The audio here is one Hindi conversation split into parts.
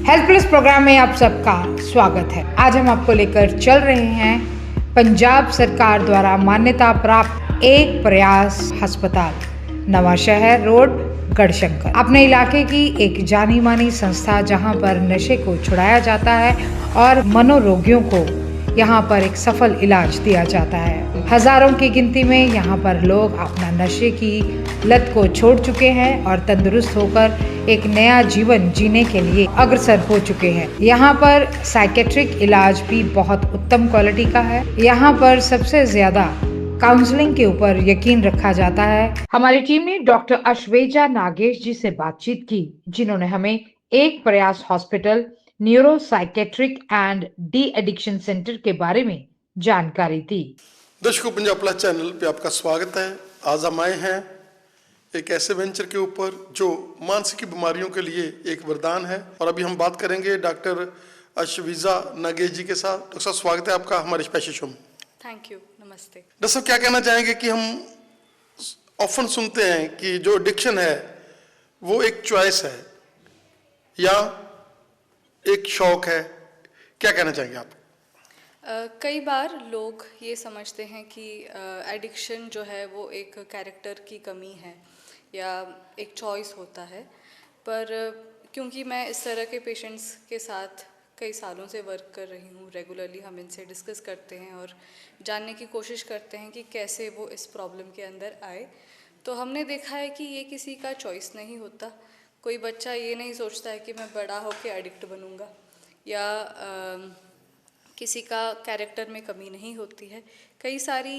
हेल्थ प्लस प्रोग्राम में आप सबका स्वागत है। आज हम आपको लेकर चल रहे हैं पंजाब सरकार द्वारा मान्यता प्राप्त एक प्रयास अस्पताल, नवा शहर रोड, गढ़शंकर। अपने इलाके की एक जानी मानी संस्था जहां पर नशे को छुड़ाया जाता है और मनोरोगियों को यहाँ पर एक सफल इलाज दिया जाता है। हजारों की गिनती में यहाँ पर लोग अपना नशे की लत को छोड़ चुके हैं और तंदुरुस्त होकर एक नया जीवन जीने के लिए अग्रसर हो चुके हैं। यहाँ पर साइकेट्रिक इलाज भी बहुत उत्तम क्वालिटी का है। यहाँ पर सबसे ज्यादा काउंसलिंग के ऊपर यकीन रखा जाता है। हमारी टीम ने डॉक्टर अश्वेजा नागेश जी से बातचीत की, जिन्होंने हमें एक प्रयास hospital neuro psychiatric and de addiction centre के बारे में जानकारी दी। दर्शकों, पंजाब प्लस चैनल पे आपका स्वागत है। आज हम आए हैं एक ऐसे वेंचर के ऊपर जो मानसिक बीमारियों के लिए एक वरदान है, और अभी हम बात करेंगे डॉक्टर अश्वेजा नागेश जी के साथ। डॉक्टर साहब, स्वागत है आपका हमारे स्पेशल शो में। थैंक यू, नमस्ते। डॉक्टर साहब, क्या कहना चाहेंगे कि हम ऑफन सुनते हैं कि जो एडिक्शन है वो एक चॉइस है या एक शौक है, क्या कहना चाहेंगे आप? कई बार लोग ये समझते हैं कि एडिक्शन जो है वो एक कैरेक्टर की कमी है या एक चॉइस होता है, पर क्योंकि मैं इस तरह के पेशेंट्स के साथ कई सालों से वर्क कर रही हूँ, रेगुलरली हम इनसे डिस्कस करते हैं और जानने की कोशिश करते हैं कि कैसे वो इस प्रॉब्लम के अंदर आए, तो हमने देखा है कि ये किसी का चॉइस नहीं होता। कोई बच्चा ये नहीं सोचता है कि मैं बड़ा होकर एडिक्ट बनूंगा, या किसी का कैरेक्टर में कमी नहीं होती है। कई सारी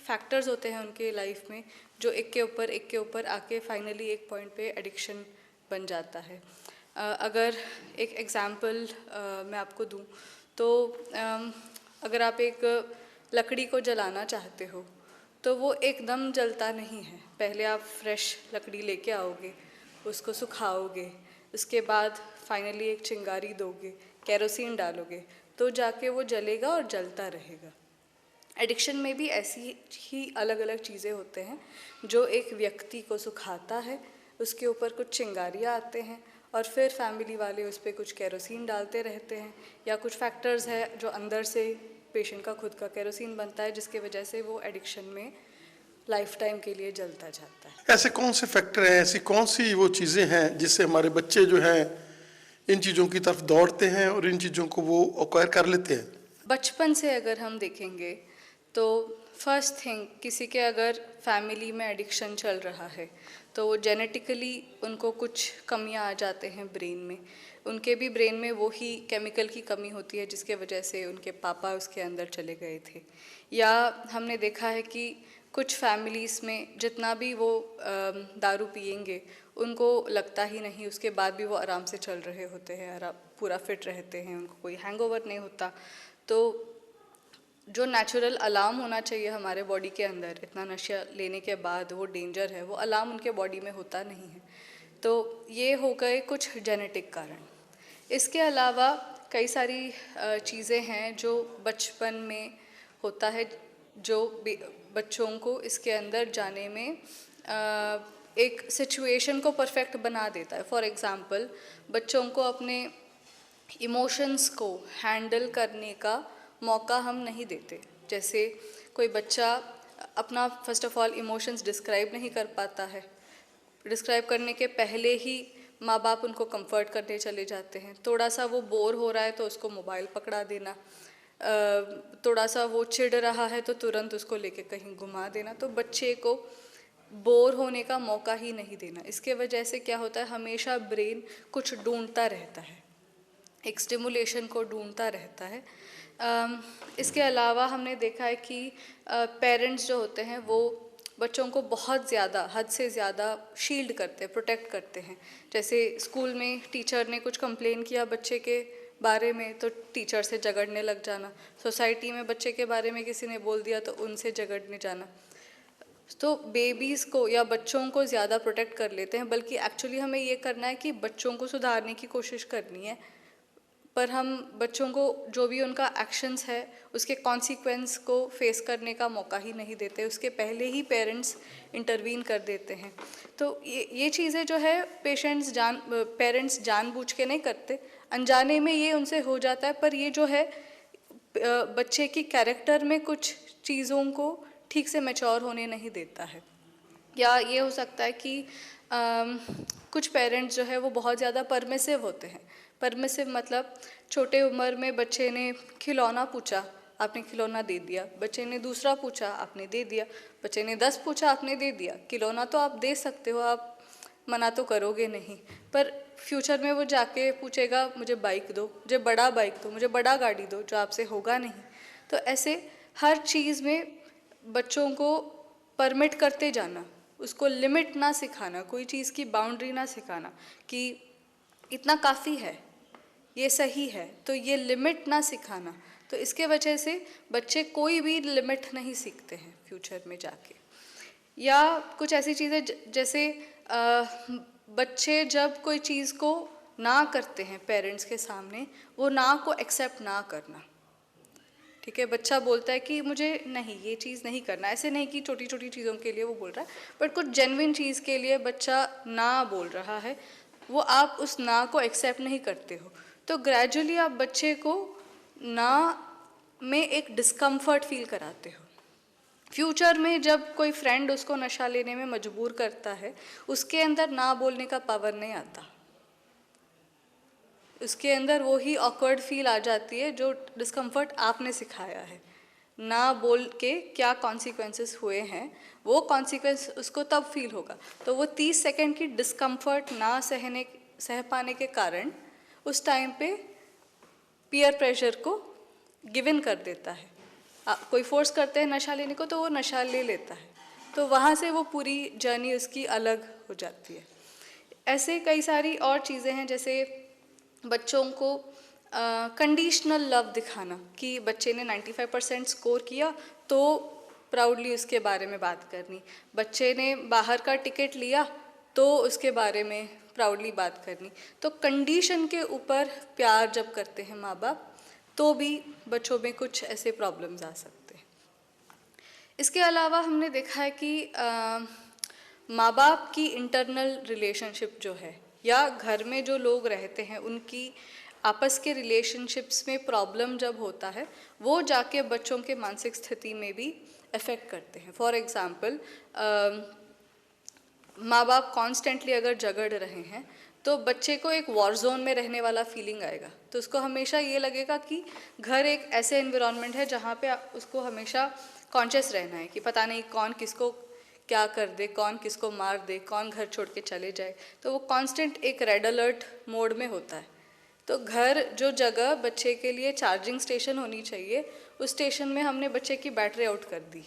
फैक्टर्स होते हैं उनके लाइफ में जो एक के ऊपर आके फाइनली एक पॉइंट पे एडिक्शन बन जाता है। अगर एक एग्जांपल मैं आपको दूं तो अगर आप एक लकड़ी को जलाना चाहते हो तो वो एकदम जलता नहीं है। पहले आप फ्रेश लकड़ी लेके आओगे, उसको सुखाओगे, उसके बाद फाइनली एक चिंगारी दोगे, केरोसिन डालोगे, तो जाके वो जलेगा और जलता रहेगा। एडिक्शन में भी ऐसी ही अलग अलग चीज़ें होते हैं जो एक व्यक्ति को सुखाता है, उसके ऊपर कुछ चिंगारियाँ आते हैं और फिर फैमिली वाले उस पर कुछ केरोसिन डालते रहते हैं, या कुछ फैक्टर्स है जो अंदर से पेशेंट का खुद का केरोसिन बनता है जिसकी वजह से वो एडिक्शन में लाइफ टाइम के लिए जलता जाता है। ऐसे कौन से फैक्टर हैं, ऐसी कौन सी वो चीज़ें हैं जिससे हमारे बच्चे जो हैं इन चीज़ों की तरफ दौड़ते हैं और इन चीज़ों को वो एक्वायर कर लेते हैं? बचपन से अगर हम देखेंगे तो फर्स्ट थिंग, किसी के अगर फैमिली में एडिक्शन चल रहा है तो वो जेनेटिकली उनको कुछ कमियां आ जाते हैं ब्रेन में। उनके भी ब्रेन में वो ही केमिकल की कमी होती है जिसके वजह से उनके पापा उसके अंदर चले गए थे। या हमने देखा है कि कुछ फैमिलीज़ में जितना भी वो दारू पिएंगे उनको लगता ही नहीं, उसके बाद भी वो आराम से चल रहे होते हैं, पूरा फिट रहते हैं, उनको कोई हैंगओवर नहीं होता। तो जो नेचुरल अलार्म होना चाहिए हमारे बॉडी के अंदर, इतना नशा लेने के बाद वो डेंजर है, वो अलार्म उनके बॉडी में होता नहीं है। तो ये हो गए कुछ जेनेटिक कारण। इसके अलावा कई सारी चीज़ें हैं जो बचपन में होता है जो बच्चों को इसके अंदर जाने में एक सिचुएशन को परफेक्ट बना देता है। फॉर एग्ज़ाम्पल, बच्चों को अपने इमोशंस को हैंडल करने का मौका हम नहीं देते। जैसे कोई बच्चा अपना first of all emotions describe नहीं कर पाता है, डिस्क्राइब करने के पहले ही माँ बाप उनको कंफर्ट करने चले जाते हैं। थोड़ा सा वो बोर हो रहा है तो उसको मोबाइल पकड़ा देना, थोड़ा सा वो चिढ़ रहा है तो तुरंत उसको लेके कहीं घुमा देना। तो बच्चे को बोर होने का मौका ही नहीं देना। इसके वजह से क्या होता है, हमेशा ब्रेन कुछ ढूंढता रहता है, एक स्टिमुलेशन को ढूंढता रहता है। इसके अलावा हमने देखा है कि पेरेंट्स जो होते हैं वो बच्चों को बहुत ज़्यादा, हद से ज़्यादा शील्ड करते हैं, प्रोटेक्ट करते हैं। जैसे स्कूल में टीचर ने कुछ कंप्लेन किया बच्चे के बारे में तो टीचर से झगड़ने लग जाना, सोसाइटी में बच्चे के बारे में किसी ने बोल दिया तो उनसे झगड़ने जाना। तो बेबीज़ को या बच्चों को ज़्यादा प्रोटेक्ट कर लेते हैं, बल्कि एक्चुअली हमें ये करना है कि बच्चों को सुधारने की कोशिश करनी है, पर हम बच्चों को जो भी उनका एक्शंस है उसके कॉन्सिक्वेंस को फेस करने का मौका ही नहीं देते, उसके पहले ही पेरेंट्स इंटरवीन कर देते हैं। तो ये चीज़ें जो है पेरेंट्स जानबूझ के नहीं करते, अनजाने में ये उनसे हो जाता है, पर ये जो है बच्चे की कैरेक्टर में कुछ चीज़ों को ठीक से मैच्योर होने नहीं देता है। या ये हो सकता है कि कुछ पेरेंट्स जो है वो बहुत ज़्यादा परमिसिव होते हैं। परमिसिव मतलब छोटे उम्र में बच्चे ने खिलौना पूछा, आपने खिलौना दे दिया, बच्चे ने दूसरा पूछा, आपने दे दिया, बच्चे ने 10 पूछा, आपने दे दिया। खिलौना तो आप दे सकते हो, आप मना तो करोगे नहीं, पर फ्यूचर में वो जाके पूछेगा मुझे बाइक दो, मुझे बड़ा बाइक दो, मुझे बड़ा गाड़ी दो, जो आपसे होगा नहीं। तो ऐसे हर चीज़ में बच्चों को परमिट करते जाना, उसको लिमिट ना सिखाना, कोई चीज़ की बाउंड्री ना सिखाना कि इतना काफ़ी है, ये सही है, तो ये लिमिट ना सिखाना। तो इसके वजह से बच्चे कोई भी लिमिट नहीं सीखते हैं फ्यूचर में जाके। या कुछ ऐसी चीज़ें जैसे बच्चे जब कोई चीज़ को ना करते हैं पेरेंट्स के सामने, वो ना को एक्सेप्ट ना करना। ठीक है, बच्चा बोलता है कि मुझे नहीं, ये चीज़ नहीं करना। ऐसे नहीं कि छोटी छोटी चीज़ों के लिए वो बोल रहा है, बट कुछ जेन्युइन चीज़ के लिए बच्चा ना बोल रहा है, वो आप उस ना को एक्सेप्ट नहीं करते हो। तो ग्रेजुअली आप बच्चे को ना में एक डिस्कम्फर्ट फील कराते हो। फ्यूचर में जब कोई फ्रेंड उसको नशा लेने में मजबूर करता है, उसके अंदर ना बोलने का पावर नहीं आता, उसके अंदर वो ही ऑकवर्ड फील आ जाती है जो डिस्कम्फर्ट आपने सिखाया है। ना बोल के क्या कॉन्सिक्वेंसेस हुए हैं, वो कॉन्सिक्वेंस उसको तब फील होगा। तो वो 30 सेकंड की डिस्कम्फर्ट ना सह पाने के कारण उस टाइम पे पीयर प्रेशर को गिव इन कर देता है। कोई फोर्स करते हैं नशा लेने को, तो वो नशा ले लेता है। तो वहाँ से वो पूरी जर्नी उसकी अलग हो जाती है। ऐसे कई सारी और चीज़ें हैं, जैसे बच्चों को कंडीशनल लव दिखाना कि बच्चे ने 95% स्कोर किया तो प्राउडली उसके बारे में बात करनी, बच्चे ने बाहर का टिकट लिया तो उसके बारे में प्राउडली बात करनी। तो कंडीशन के ऊपर प्यार जब करते हैं माँ बाप, तो भी बच्चों में कुछ ऐसे प्रॉब्लम्स आ सकते हैं। इसके अलावा हमने देखा है कि माँ बाप की इंटरनल रिलेशनशिप जो है, या घर में जो लोग रहते हैं उनकी आपस के रिलेशनशिप्स में प्रॉब्लम जब होता है, वो जाके बच्चों के मानसिक स्थिति में भी अफेक्ट करते हैं। फॉर एग्ज़ाम्पल, माँ बाप कॉन्स्टेंटली अगर झगड़ रहे हैं तो बच्चे को एक वॉर जोन में रहने वाला फीलिंग आएगा। तो उसको हमेशा ये लगेगा कि घर एक ऐसे एनवायरनमेंट है जहाँ पे उसको हमेशा कॉन्शियस रहना है कि पता नहीं कौन किसको क्या कर दे, कौन किसको मार दे, कौन घर छोड़ के चले जाए। तो वो कांस्टेंट एक रेड अलर्ट मोड में होता है। तो घर जो जगह बच्चे के लिए चार्जिंग स्टेशन होनी चाहिए, उस स्टेशन में हमने बच्चे की बैटरी आउट कर दी।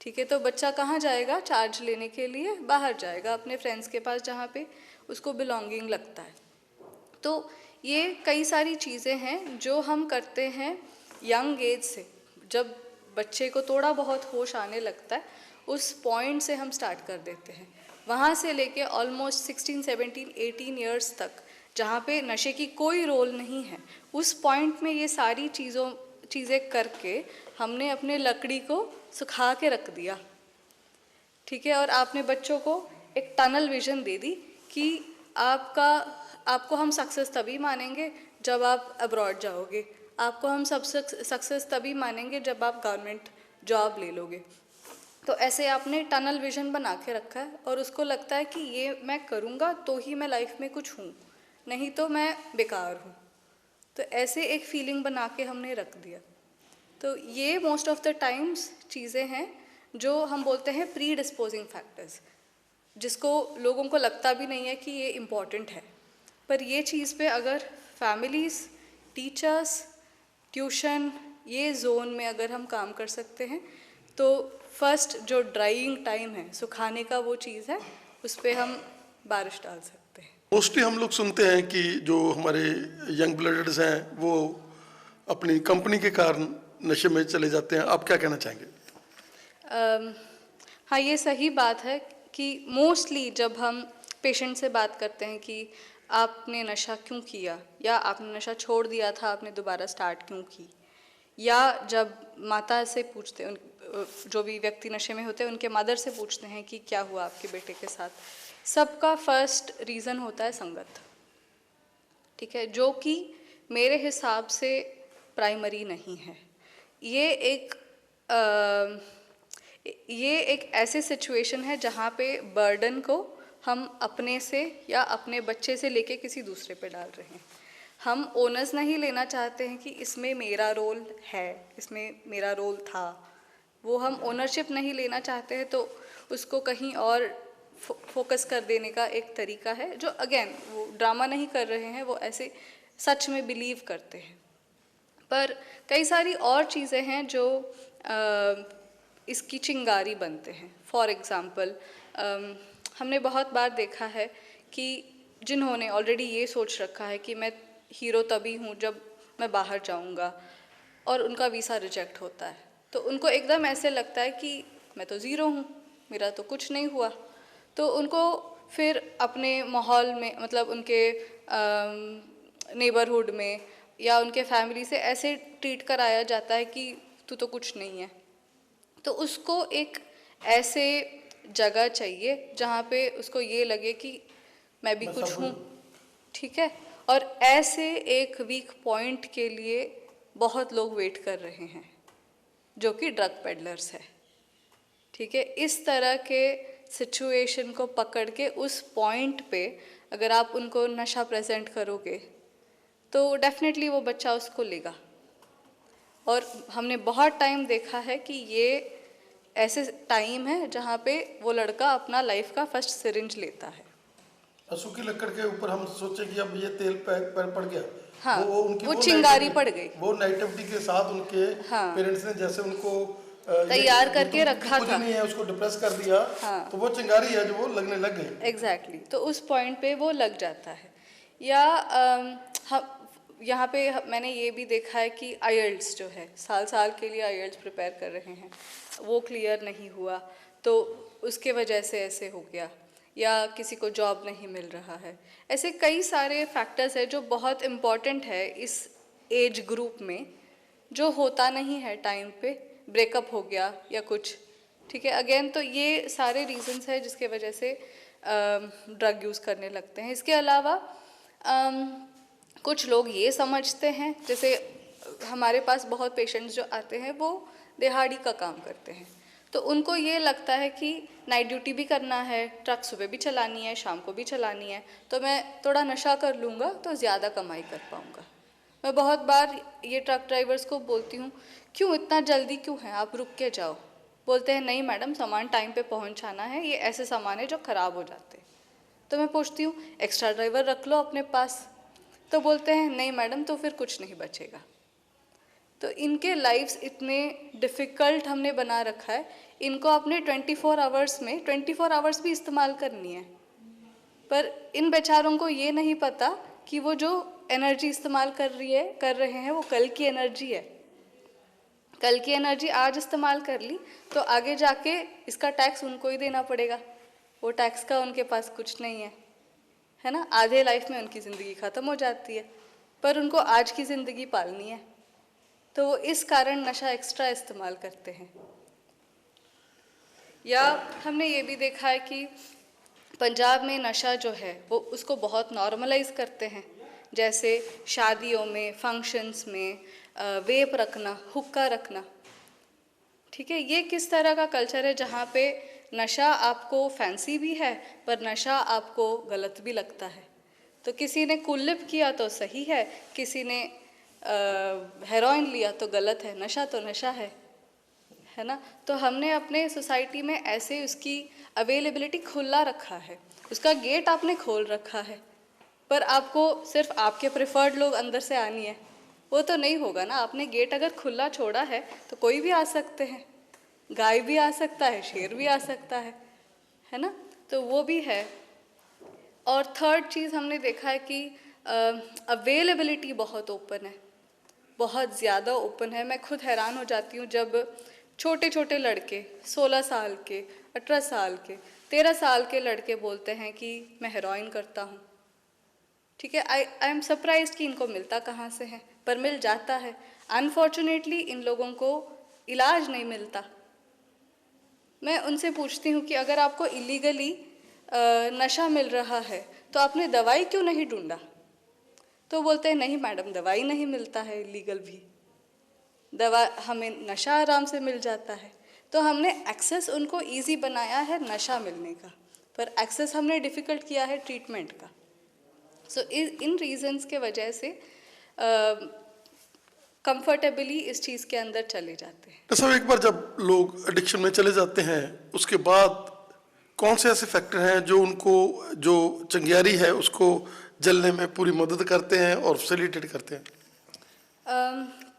ठीक है, तो बच्चा कहाँ जाएगा चार्ज लेने के लिए? बाहर जाएगा अपने फ्रेंड्स के पास जहाँ पे उसको बिलोंगिंग लगता है। तो ये कई सारी चीज़ें हैं जो हम करते हैं यंग एज से। जब बच्चे को थोड़ा बहुत होश आने लगता है, उस पॉइंट से हम स्टार्ट कर देते हैं। वहाँ से लेके ऑलमोस्ट 16, 17, 18 ईयर्स तक, जहाँ पे नशे की कोई रोल नहीं है, उस पॉइंट में ये सारी चीज़ें करके हमने अपने लकड़ी को सुखा के रख दिया। ठीक है, और आपने बच्चों को एक टनल विजन दे दी कि आपको हम सक्सेस तभी मानेंगे जब आप अब्रॉड जाओगे, आपको हम सब सक्सेस तभी मानेंगे जब आप गवर्नमेंट जॉब ले लोगे। तो ऐसे आपने टनल विजन बना के रखा है और उसको लगता है कि ये मैं करूँगा तो ही मैं लाइफ में कुछ हूँ, नहीं तो मैं बेकार हूँ। तो ऐसे एक फीलिंग बना के हमने रख दिया। तो ये मोस्ट ऑफ द टाइम्स चीज़ें हैं जो हम बोलते हैं प्री डिस्पोजिंग फैक्टर्स, जिसको लोगों को लगता भी नहीं है कि ये इम्पॉर्टेंट है। पर ये चीज़ पे अगर फैमिलीज़, टीचर्स, ट्यूशन, ये जोन में अगर हम काम कर सकते हैं, तो फर्स्ट जो ड्राइंग टाइम है, सुखाने का वो चीज़ है, उस पर हम बारिश डाल सकते हैं। मोस्टली हम लोग सुनते हैं कि जो हमारे यंग ब्लडर्स हैं वो अपनी कंपनी के कारण नशे में चले जाते हैं। आप क्या कहना चाहेंगे? हाँ, ये सही बात है कि मोस्टली जब हम पेशेंट से बात करते हैं कि आपने नशा क्यों किया, या आपने नशा छोड़ दिया था, आपने दोबारा स्टार्ट क्यों की, या जब माता से पूछते हैं, जो भी व्यक्ति नशे में होते हैं उनके मदर से पूछते हैं कि क्या हुआ आपके बेटे के साथ, सबका फर्स्ट रीज़न होता है संगत। ठीक है, जो कि मेरे हिसाब से प्राइमरी नहीं है। ये एक ऐसी सिचुएशन है जहाँ पे बर्डन को हम अपने से या अपने बच्चे से लेके किसी दूसरे पे डाल रहे हैं। हम ओनर्स नहीं लेना चाहते हैं कि इसमें मेरा रोल है, इसमें मेरा रोल था, वो हम ओनरशिप नहीं लेना चाहते हैं, तो उसको कहीं और फोकस कर देने का एक तरीका है, जो अगेन वो ड्रामा नहीं कर रहे हैं, वो ऐसे सच में बिलीव करते हैं। पर कई सारी और चीज़ें हैं जो इसकी चिंगारी बनते हैं। फॉर एग्ज़ाम्पल हमने बहुत बार देखा है कि जिन्होंने ऑलरेडी ये सोच रखा है कि मैं हीरो तभी हूँ जब मैं बाहर जाऊँगा, और उनका वीज़ा रिजेक्ट होता है, तो उनको एकदम ऐसे लगता है कि मैं तो ज़ीरो हूँ, मेरा तो कुछ नहीं हुआ। तो उनको फिर अपने माहौल में, मतलब उनके नेबरहुड में या उनके फैमिली से ऐसे ट्रीट कराया जाता है कि तू तो कुछ नहीं है। तो उसको एक ऐसे जगह चाहिए जहाँ पे उसको ये लगे कि मैं भी कुछ हूँ, ठीक है। और ऐसे एक वीक पॉइंट के लिए बहुत लोग वेट कर रहे हैं, जो कि ड्रग पेडलर्स है, ठीक है। इस तरह के सिचुएशन को पकड़ के उस पॉइंट पे अगर आप उनको नशा प्रेजेंट करोगे तो डेफिनेटली वो बच्चा उसको लेगा। और हमने बहुत टाइम देखा है कि ये ऐसे टाइम है जहाँ पे वो लड़का अपना लाइफ का फर्स्ट सिरिंज लेता है। सूखी लकड़ के ऊपर हम सोचे कि अब ये तेल पड़ गया, हाँ, उनकी वो चिंगारी पड़ गई। वो नेगेटिविटी के साथ उनके पेरेंट्स ने जैसे उनको तैयार करके रखा था, नहीं है, उसको डिप्रेस कर दिया। तो वो चिंगारी है जो वो लगने लग गई। एग्जैक्टली। तो उस पॉइंट पे वो लग जाता है। या यहाँ पे मैंने ये भी देखा है कि आईएलटीएस जो है, साल साल के लिए आईएलटीएस प्रिपेयर कर रहे हैं, वो क्लियर नहीं हुआ तो उसके वजह से ऐसे हो गया, या किसी को जॉब नहीं मिल रहा है। ऐसे कई सारे फैक्टर्स हैं जो बहुत इम्पॉर्टेंट है इस एज ग्रुप में, जो होता नहीं है टाइम पे, ब्रेकअप हो गया या कुछ, ठीक है। अगेन तो ये सारे रीजंस है जिसके वजह से ड्रग यूज़ करने लगते हैं। इसके अलावा कुछ लोग ये समझते हैं, जैसे हमारे पास बहुत पेशेंट्स जो आते हैं वो दिहाड़ी का काम करते हैं, तो उनको ये लगता है कि नाइट ड्यूटी भी करना है, ट्रक सुबह भी चलानी है, शाम को भी चलानी है, तो मैं थोड़ा नशा कर लूँगा तो ज़्यादा कमाई कर पाऊँगा। मैं बहुत बार ये ट्रक ड्राइवर्स को बोलती हूँ, क्यों इतना जल्दी क्यों है, आप रुक के जाओ। बोलते हैं नहीं मैडम, सामान टाइम पे पहुँचाना है, ये ऐसे सामान है जो ख़राब हो जाते हैं। तो मैं पूछती हूँ एक्स्ट्रा ड्राइवर रख लो अपने पास, तो बोलते हैं नहीं मैडम, तो फिर कुछ नहीं बचेगा। तो इनके लाइफ्स इतने डिफ़िकल्ट हमने बना रखा है, इनको अपने 24 आवर्स में 24 आवर्स भी इस्तेमाल करनी है, पर इन बेचारों को ये नहीं पता कि वो जो एनर्जी इस्तेमाल कर रहे हैं वो कल की एनर्जी है। कल की एनर्जी आज इस्तेमाल कर ली तो आगे जाके इसका टैक्स उनको ही देना पड़ेगा, वो टैक्स का उनके पास कुछ नहीं है ना। आधे लाइफ में उनकी ज़िंदगी ख़त्म हो जाती है, पर उनको आज की ज़िंदगी पालनी है, तो वो इस कारण नशा एक्स्ट्रा इस्तेमाल करते हैं। या हमने ये भी देखा है कि पंजाब में नशा जो है वो उसको बहुत नॉर्मलाइज करते हैं, जैसे शादियों में, फंक्शंस में वेप रखना, हुक्का रखना, ठीक है। ये किस तरह का कल्चर है जहाँ पे नशा आपको फैंसी भी है पर नशा आपको गलत भी लगता है। तो किसी ने कुल्लिप किया तो सही है, किसी ने हेरोइन लिया तो गलत है, नशा तो नशा है ना। तो हमने अपने सोसाइटी में ऐसे उसकी अवेलेबिलिटी खुला रखा है, उसका गेट आपने खोल रखा है, पर आपको सिर्फ आपके प्रेफर्ड लोग अंदर से आनी है, वो तो नहीं होगा ना। आपने गेट अगर खुला छोड़ा है तो कोई भी आ सकते हैं, गाय भी आ सकता है, शेर भी आ सकता है ना। तो वो भी है। और थर्ड चीज़ हमने देखा है कि अवेलेबिलिटी बहुत ओपन है, बहुत ज़्यादा ओपन है। मैं खुद हैरान हो जाती हूँ जब छोटे छोटे लड़के 16 साल के, 18 साल के, 13 साल के लड़के बोलते हैं कि मैं हेरोइन करता हूँ, ठीक है। आई एम सरप्राइज्ड कि इनको मिलता कहाँ से है, पर मिल जाता है। अनफॉर्चुनेटली इन लोगों को इलाज नहीं मिलता। मैं उनसे पूछती हूँ कि अगर आपको इलीगली नशा मिल रहा है तो आपने दवाई क्यों नहीं ढूंढा। तो बोलते हैं नहीं मैडम, दवाई नहीं मिलता है इलीगल भी, दवा हमें नशा आराम से मिल जाता है। तो हमने एक्सेस उनको इजी बनाया है नशा मिलने का, पर एक्सेस हमने डिफ़िकल्ट किया है ट्रीटमेंट का। सो इन रीजंस के वजह से कंफर्टेबली इस चीज़ के अंदर चले जाते हैं। तो सब एक बार जब लोग एडिक्शन में चले जाते हैं, उसके बाद कौन से ऐसे फैक्टर हैं जो उनको, जो चिंगारी है उसको जलने में पूरी मदद करते हैं और फैसिलिटेट करते हैं?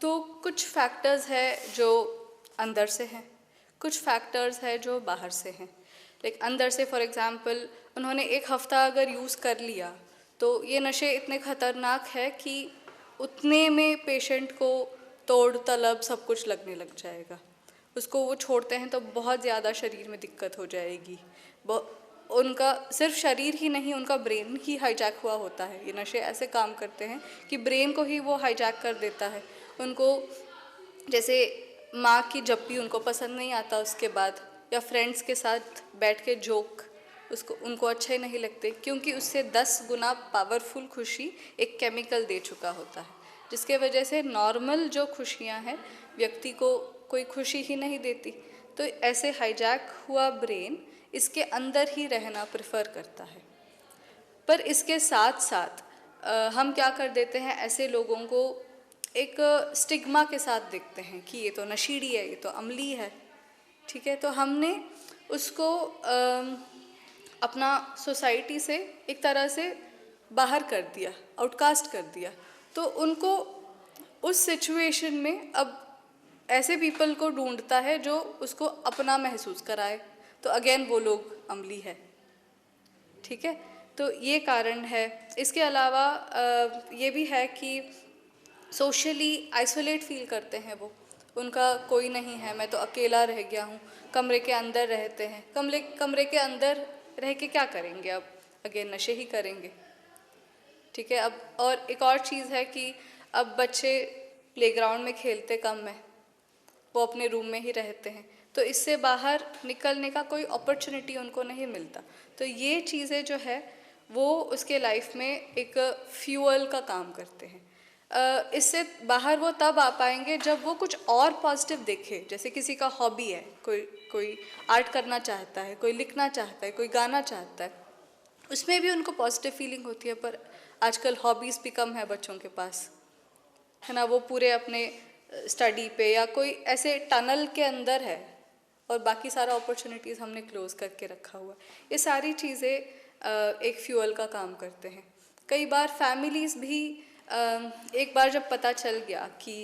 तो कुछ फैक्टर्स है जो अंदर से हैं, कुछ फैक्टर्स है जो बाहर से हैं। लाइक अंदर से फॉर एग्जांपल उन्होंने एक हफ़्ता अगर यूज़ कर लिया तो ये नशे इतने ख़तरनाक है कि उतने में पेशेंट को तोड़ तलब सब कुछ लगने लग जाएगा। उसको वो छोड़ते हैं तो बहुत ज़्यादा शरीर में दिक्कत हो जाएगी। उनका सिर्फ शरीर ही नहीं, उनका ब्रेन ही हाईजैक हुआ होता है। ये नशे ऐसे काम करते हैं कि ब्रेन को ही वो हाईजैक कर देता है। उनको जैसे माँ की जप्पी उनको पसंद नहीं आता उसके बाद, या फ्रेंड्स के साथ बैठ के जोक उनको अच्छे नहीं लगते, क्योंकि उससे 10 गुना पावरफुल खुशी एक केमिकल दे चुका होता है, जिसके वजह से नॉर्मल जो खुशियाँ हैं व्यक्ति को कोई खुशी ही नहीं देती। तो ऐसे हाईजैक हुआ ब्रेन इसके अंदर ही रहना प्रेफर करता है। पर इसके साथ साथ हम क्या कर देते हैं, ऐसे लोगों को एक स्टिग्मा के साथ देखते हैं कि ये तो नशीली है, ये तो अम्ली है, ठीक है। तो हमने उसको अपना सोसाइटी से एक तरह से बाहर कर दिया, आउटकास्ट कर दिया। तो उनको उस सिचुएशन में अब ऐसे पीपल को ढूंढता है जो उसको अपना महसूस कराए, तो अगेन वो लोग अम्ली है, ठीक है। तो ये कारण है। इसके अलावा ये भी है कि सोशली आइसोलेट फील करते हैं वो, उनका कोई नहीं है, मैं तो अकेला रह गया हूँ। कमरे के अंदर रहते हैं, कमरे के अंदर रह के क्या करेंगे, अब अगेन नशे ही करेंगे, ठीक है। अब और एक और चीज़ है कि अब बच्चे प्लेग्राउंड में खेलते कम है, वो अपने रूम में ही रहते हैं, तो इससे बाहर निकलने का कोई अपॉर्चुनिटी उनको नहीं मिलता। तो ये चीज़ें जो है वो उसके लाइफ में एक फ्यूअल का काम करते हैं। इससे बाहर वो तब आ पाएंगे जब वो कुछ और पॉजिटिव देखे। जैसे किसी का हॉबी है, कोई आर्ट करना चाहता है, कोई लिखना चाहता है, कोई गाना चाहता है, उसमें भी उनको पॉजिटिव फीलिंग होती है। पर आजकल हॉबीज़ भी कम है बच्चों के पास, है ना। वो पूरे अपने स्टडी पे या कोई ऐसे टनल के अंदर है और बाकी सारा अपॉर्चुनिटीज़ हमने क्लोज करके रखा हुआ है। ये सारी चीज़ें एक फ्यूअल का काम करते हैं। कई बार फैमिलीज़ भी एक बार जब पता चल गया कि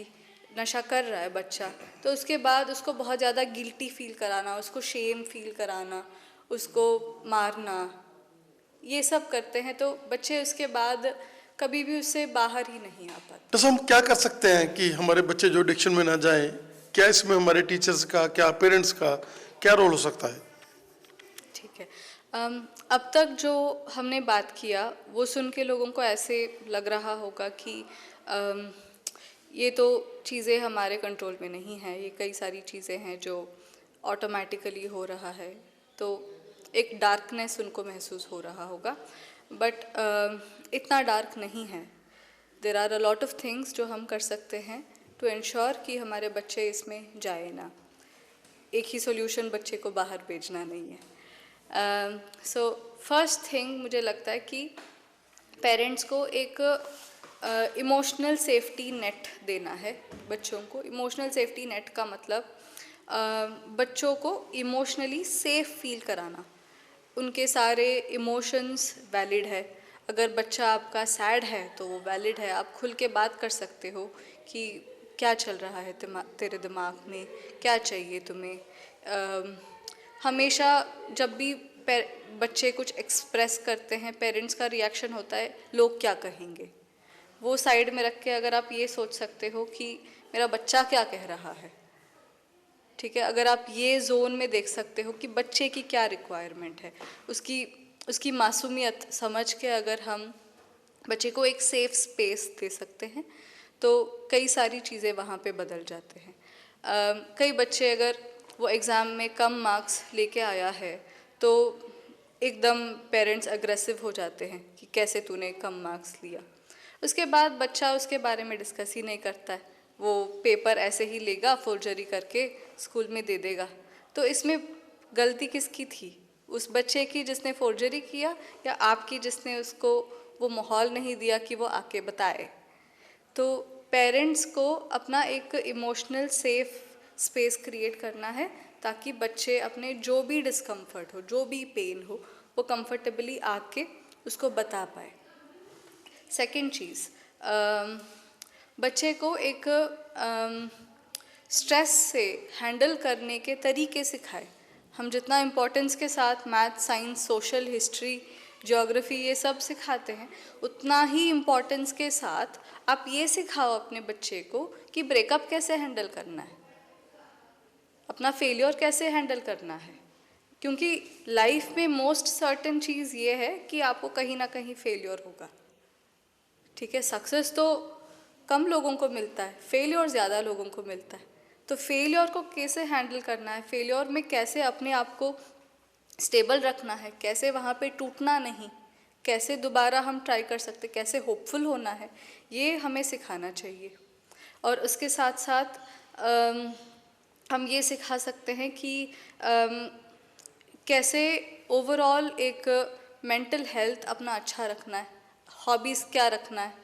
नशा कर रहा है बच्चा, तो उसके बाद उसको बहुत ज़्यादा गिल्टी फील कराना, उसको शेम फील कराना, उसको मारना, ये सब करते हैं। तो बच्चे उसके बाद कभी भी उससे बाहर ही नहीं आ पाते। तो हम क्या कर सकते हैं कि हमारे बच्चे जो एडिक्शन में ना जाएं? क्या इसमें हमारे टीचर्स का, क्या पेरेंट्स का क्या रोल हो सकता है? ठीक है। अब तक जो हमने बात किया वो सुन के लोगों को ऐसे लग रहा होगा कि ये तो चीज़ें हमारे कंट्रोल में नहीं है, ये कई सारी चीज़ें हैं जो ऑटोमेटिकली हो रहा है, तो एक डार्कनेस उनको महसूस हो रहा होगा। बट इतना डार्क नहीं है। There are a lot of things जो हम कर सकते हैं टू एंश्योर कि हमारे बच्चे इसमें जाए ना। एक ही सॉल्यूशन बच्चे को बाहर भेजना नहीं है। सो फर्स्ट थिंग मुझे लगता है कि पेरेंट्स को एक इमोशनल सेफ्टी नेट देना है बच्चों को। इमोशनल सेफ्टी नेट का मतलब बच्चों को इमोशनली सेफ फील कराना। उनके सारे इमोशंस वैलिड है। अगर बच्चा आपका सैड है तो वो वैलिड है, आप खुल के बात कर सकते हो कि क्या चल रहा है तेरे दिमाग में, क्या चाहिए तुम्हें। हमेशा जब भी बच्चे कुछ एक्सप्रेस करते हैं, पेरेंट्स का रिएक्शन होता है लोग क्या कहेंगे। वो साइड में रख के अगर आप ये सोच सकते हो कि मेरा बच्चा क्या कह रहा है, ठीक है। अगर आप ये जोन में देख सकते हो कि बच्चे की क्या रिक्वायरमेंट है, उसकी मासूमियत समझ के अगर हम बच्चे को एक सेफ स्पेस दे सकते हैं तो कई सारी चीज़ें वहाँ पे बदल जाते हैं। कई बच्चे अगर वो एग्ज़ाम में कम मार्क्स लेके आया है तो एकदम पेरेंट्स अग्रेसिव हो जाते हैं कि कैसे तूने कम मार्क्स लिया। उसके बाद बच्चा उसके बारे में डिस्कस ही नहीं करता है, वो पेपर ऐसे ही लेगा, फोर्जरी करके स्कूल में दे देगा। तो इसमें गलती किसकी थी? उस बच्चे की जिसने फोर्जरी किया, या आपकी जिसने उसको वो माहौल नहीं दिया कि वो आके बताए? तो पेरेंट्स को अपना एक इमोशनल सेफ स्पेस क्रिएट करना है ताकि बच्चे अपने जो भी डिस्कम्फर्ट हो, जो भी पेन हो, वो कंफर्टेबली आके उसको बता पाए। सेकंड चीज़, बच्चे को एक स्ट्रेस से हैंडल करने के तरीके सिखाए। हम जितना इम्पोर्टेंस के साथ math, science, social, history, geography ये सब सिखाते हैं, उतना ही इम्पोर्टेंस के साथ आप ये सिखाओ अपने बच्चे को कि ब्रेकअप कैसे हैंडल करना है, अपना फेलियर कैसे हैंडल करना है। क्योंकि लाइफ में मोस्ट सर्टेन चीज़ ये है कि आपको कहीं ना कहीं फेलियर होगा, ठीक है। सक्सेस तो कम लोगों को मिलता है, फेलियर ज़्यादा लोगों को मिलता है। तो फेलियर को कैसे हैंडल करना है, फेलियर में कैसे अपने आप को स्टेबल रखना है, कैसे वहाँ पे टूटना नहीं, कैसे दोबारा हम ट्राई कर सकते, कैसे होपफुल होना है, ये हमें सिखाना चाहिए। और उसके साथ साथ हम ये सिखा सकते हैं कि कैसे ओवरऑल एक मेंटल हेल्थ अपना अच्छा रखना है, हॉबीज़ क्या रखना है,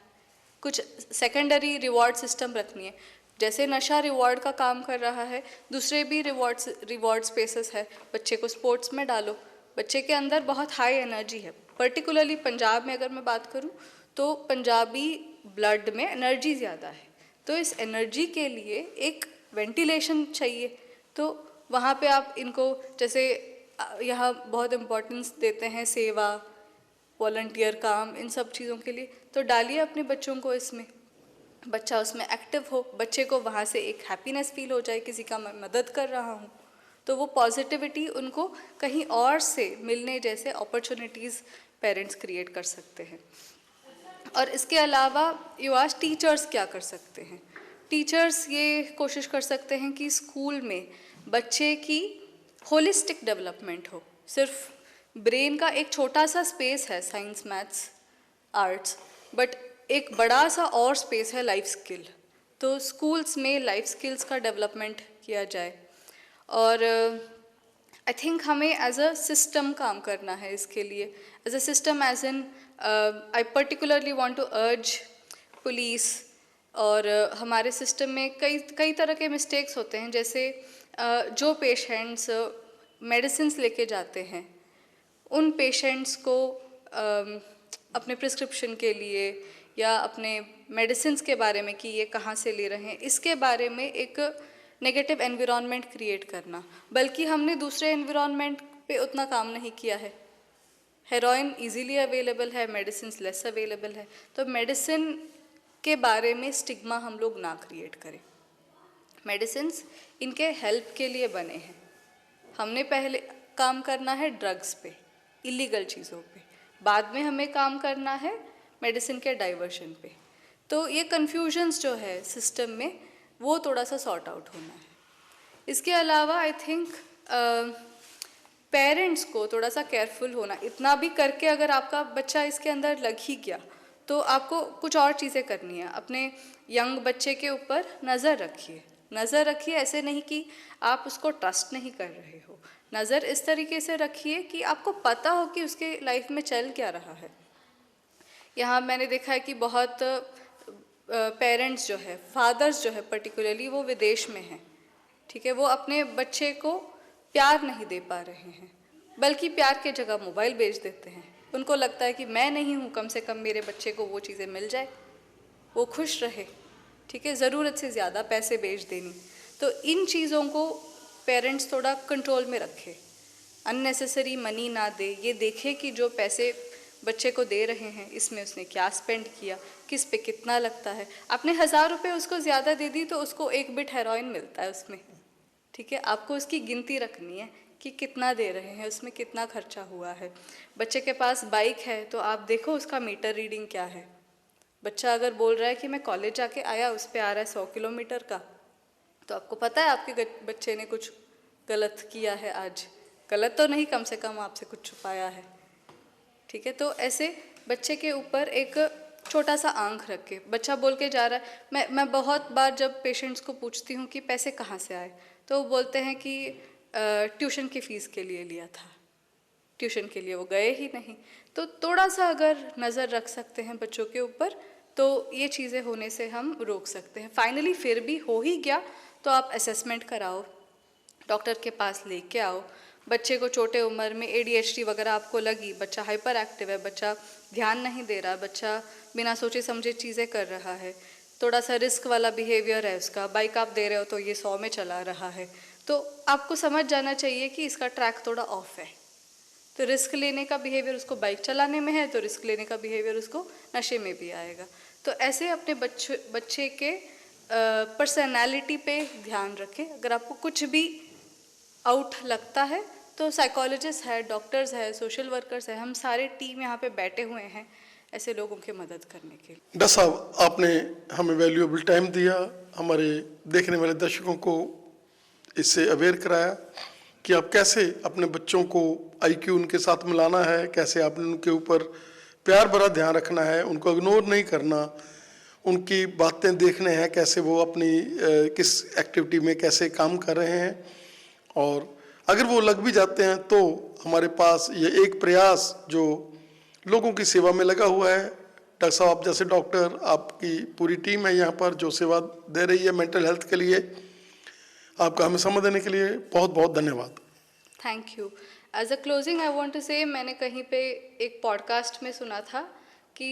कुछ सेकेंडरी रिवॉर्ड सिस्टम रखनी है। जैसे नशा रिवॉर्ड का काम कर रहा है, दूसरे भी रिवॉर्ड स्पेसेस है। बच्चे को स्पोर्ट्स में डालो, बच्चे के अंदर बहुत हाई एनर्जी है। पर्टिकुलरली पंजाब में अगर मैं बात करूं तो पंजाबी ब्लड में एनर्जी ज़्यादा है, तो इस एनर्जी के लिए एक वेंटिलेशन चाहिए। तो वहाँ पे आप इनको, जैसे यहाँ बहुत इम्पोर्टेंस देते हैं सेवा, वॉलंटियर काम, इन सब चीज़ों के लिए, तो डालिए अपने बच्चों को इसमें, बच्चा उसमें एक्टिव हो, बच्चे को वहाँ से एक हैप्पीनेस फील हो जाए, किसी का मैं मदद कर रहा हूँ, तो वो पॉजिटिविटी उनको कहीं और से मिलने जैसे अपॉर्चुनिटीज़ पेरेंट्स क्रिएट कर सकते हैं। और इसके अलावा युवाश टीचर्स क्या कर सकते हैं? टीचर्स ये कोशिश कर सकते हैं कि स्कूल में बच्चे की होलिस्टिक डेवलपमेंट हो। सिर्फ ब्रेन का एक छोटा सा स्पेस है साइंस, मैथ्स, आर्ट्स, बट एक बड़ा सा और स्पेस है लाइफ स्किल। तो स्कूल्स में लाइफ स्किल्स का डेवलपमेंट किया जाए। और आई थिंक हमें एज अ सिस्टम काम करना है इसके लिए। As a system, as in I particularly want to urge police, और हमारे सिस्टम में कई तरह के मिस्टेक्स होते हैं। जैसे जो पेशेंट्स मेडिसिन्स लेके जाते हैं, उन पेशेंट्स को अपने प्रिस्क्रिप्शन के लिए या अपने मेडिसिन्स के बारे में कि ये कहाँ से ले रहे हैं, इसके बारे में एक नेगेटिव एनवायरनमेंट क्रिएट करना, बल्कि हमने दूसरे एनवायरनमेंट पे उतना काम नहीं किया है। हेरोइन इजीली अवेलेबल है, मेडिसिन्स लेस अवेलेबल है, तो मेडिसिन के बारे में स्टिग्मा हम लोग ना क्रिएट करें। मेडिसिन्स इनके हेल्प के लिए बने हैं। हमने पहले काम करना है ड्रग्स पे, इलीगल चीज़ों पे, बाद में हमें काम करना है मेडिसिन के डाइवर्शन पे। तो ये कन्फ्यूजन्स जो है सिस्टम में, वो थोड़ा सा सॉर्ट आउट होना है। इसके अलावा आई थिंक पेरेंट्स को थोड़ा सा केयरफुल होना। इतना भी करके अगर आपका बच्चा इसके अंदर लग ही गया तो आपको कुछ और चीज़ें करनी है। अपने यंग बच्चे के ऊपर नज़र रखिए, ऐसे नहीं कि आप उसको ट्रस्ट नहीं कर रहे हो। नज़र इस तरीके से रखिए कि आपको पता हो कि उसके लाइफ में चल क्या रहा है। यहाँ मैंने देखा है कि बहुत पेरेंट्स जो है, फादर्स जो है पर्टिकुलरली, वो विदेश में हैं, ठीक है, वो अपने बच्चे को प्यार नहीं दे पा रहे हैं, बल्कि प्यार के जगह मोबाइल बेच देते हैं। उनको लगता है कि मैं नहीं हूँ, कम से कम मेरे बच्चे को वो चीज़ें मिल जाए, वो खुश रहे, ठीक है, ज़रूरत से ज़्यादा पैसे बेच देनी। तो इन चीज़ों को पेरेंट्स थोड़ा कंट्रोल में रखे, अननेसेसरी मनी ना दे, ये देखे कि जो पैसे बच्चे को दे रहे हैं इसमें उसने क्या स्पेंड किया, किस पे कितना लगता है। आपने 1000 रुपये उसको ज़्यादा दे दी तो उसको 1 बिट हेरोइन मिलता है उसमें, ठीक है। आपको उसकी गिनती रखनी है कि कितना दे रहे हैं, उसमें कितना खर्चा हुआ है। बच्चे के पास बाइक है तो आप देखो उसका मीटर रीडिंग क्या है। बच्चा अगर बोल रहा है कि मैं कॉलेज जाके आया, उस पर आ रहा है 100 किलोमीटर का, तो आपको पता है आपके बच्चे ने कुछ गलत किया है आज। गलत तो नहीं, कम से कम आपसे कुछ छुपाया है, ठीक है। तो ऐसे बच्चे के ऊपर एक छोटा सा आंख रख के बच्चा बोल के जा रहा है। मैं बहुत बार जब पेशेंट्स को पूछती हूँ कि पैसे कहाँ से आए, तो वो बोलते हैं कि ट्यूशन की फ़ीस के लिए लिया था, ट्यूशन के लिए वो गए ही नहीं। तो थोड़ा सा अगर नज़र रख सकते हैं बच्चों के ऊपर तो ये चीज़ें होने से हम रोक सकते हैं। फाइनली फिर भी हो ही गया तो आप असेसमेंट कराओ, डॉक्टर के पास लेके आओ। बच्चे को छोटे उम्र में ADHD वगैरह आपको लगी, बच्चा हाइपर एक्टिव है, बच्चा ध्यान नहीं दे रहा, बच्चा बिना सोचे समझे चीज़ें कर रहा है, थोड़ा सा रिस्क वाला बिहेवियर है उसका, बाइक आप दे रहे हो तो ये 100 में चला रहा है, तो आपको समझ जाना चाहिए कि इसका ट्रैक थोड़ा ऑफ है। तो रिस्क लेने का बिहेवियर उसको बाइक चलाने में है, तो रिस्क लेने का बिहेवियर उसको नशे में भी आएगा। तो ऐसे अपने बच्चे के पर्सनैलिटी पे ध्यान रखें। अगर आपको कुछ भी आउट लगता है तो साइकोलॉजिस्ट है, डॉक्टर्स है, सोशल वर्कर्स है, हम सारे टीम यहाँ पे बैठे हुए हैं ऐसे लोगों की मदद करने के लिए। डॉक्टर साहब, आपने हमें वैल्यूएबल टाइम दिया, हमारे देखने वाले दर्शकों को इससे अवेयर कराया कि आप कैसे अपने बच्चों को IQ उनके साथ मिलाना है, कैसे आपने उनके ऊपर प्यार भरा ध्यान रखना है, उनको इग्नोर नहीं करना, उनकी बातें देखने हैं कैसे वो अपनी किस एक्टिविटी में कैसे काम कर रहे हैं, और अगर वो लग भी जाते हैं तो हमारे पास ये एक प्रयास जो लोगों की सेवा में लगा हुआ है। डॉक्टर साहब, आप जैसे डॉक्टर, आपकी पूरी टीम है यहाँ पर जो सेवा दे रही है मेंटल हेल्थ के लिए, आपका हमें समय देने के लिए बहुत बहुत धन्यवाद। Thank you. As a closing I want to say, मैंने कहीं पे एक पॉडकास्ट में सुना था कि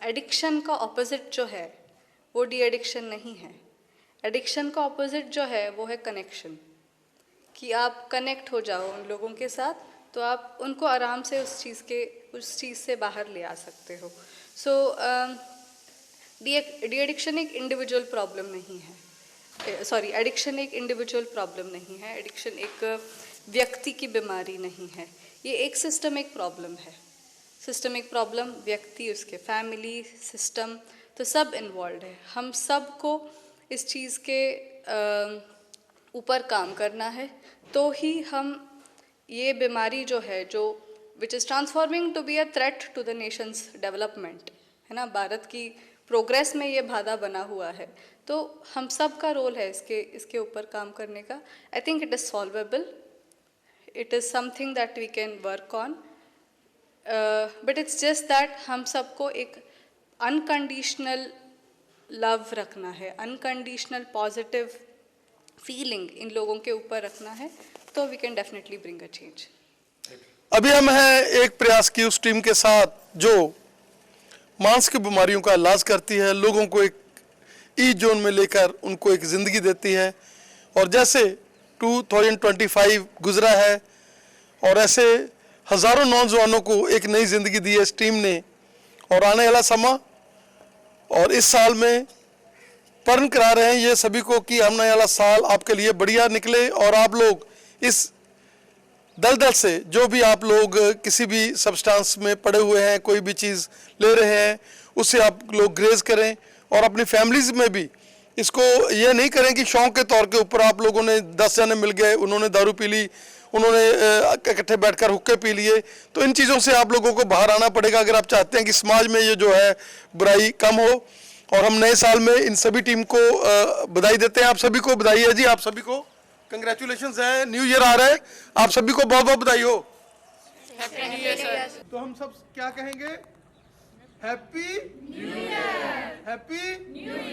एडिक्शन का ऑपोजिट जो है वो डी एडिक्शन नहीं है। एडिक्शन का ऑपोजिट जो है वो है कनेक्शन, कि आप कनेक्ट हो जाओ उन लोगों के साथ तो आप उनको आराम से उस चीज़ से बाहर ले आ सकते हो। सो डी एडिक्शन एक इंडिविजुअल प्रॉब्लम नहीं है, सॉरी, एडिक्शन एक इंडिविजुअल प्रॉब्लम नहीं है, एडिक्शन एक व्यक्ति की बीमारी नहीं है, ये एक सिस्टमिक प्रॉब्लम है। सिस्टमिक प्रॉब्लम, व्यक्ति, उसके फैमिली, सिस्टम, तो सब इन्वॉल्व है। हम सबको इस चीज़ के ऊपर काम करना है तो ही हम ये बीमारी जो है, जो which is transforming to be a threat to the nations development, है ना, भारत की प्रोग्रेस में ये बाधा बना हुआ है, तो हम सब का रोल है इसके ऊपर काम करने का। I think it is solvable, it is something that we can work on, but it's just that हम सबको एक अनकंडीशनल लव रखना है, अनकंडीशनल पॉजिटिव फीलिंग इन लोगों के ऊपर रखना है, तो we can definitely bring a change. अभी हम हैं एक प्रयास की उस टीम के साथ जो मानसिक बीमारियों का इलाज करती है, लोगों को एक ई जोन में लेकर उनको एक ज़िंदगी देती है, और जैसे 2025 गुजरा है और ऐसे हज़ारों नौजवानों को एक नई ज़िंदगी दी है इस टीम ने, और आने वाला समा और इस साल में प्रण करा रहे हैं ये सभी को कि आने वाला साल आपके लिए बढ़िया निकले, और आप लोग इस दलदल से, जो भी आप लोग किसी भी सब्सटेंस में पड़े हुए हैं, कोई भी चीज़ ले रहे हैं, उससे आप लोग ग्रेज करें, और अपनी फैमिलीज में भी इसको ये नहीं करें कि शौक के तौर के ऊपर आप लोगों ने 10 जने मिल गए, उन्होंने दारू पी ली, उन्होंने इकट्ठे बैठकर हुक्के पी लिए, तो इन चीज़ों से आप लोगों को बाहर आना पड़ेगा अगर आप चाहते हैं कि समाज में ये जो है बुराई कम हो। और हम नए साल में इन सभी टीम को बधाई देते हैं। आप सभी को बधाई है जी, आप सभी को कंग्रेचुलेशंस है, न्यू ईयर आ रहा है, आप सभी को बहुत बहुत बधाई हो। Happy new year sir. तो हम सब क्या कहेंगे? Happy new year, happy new year.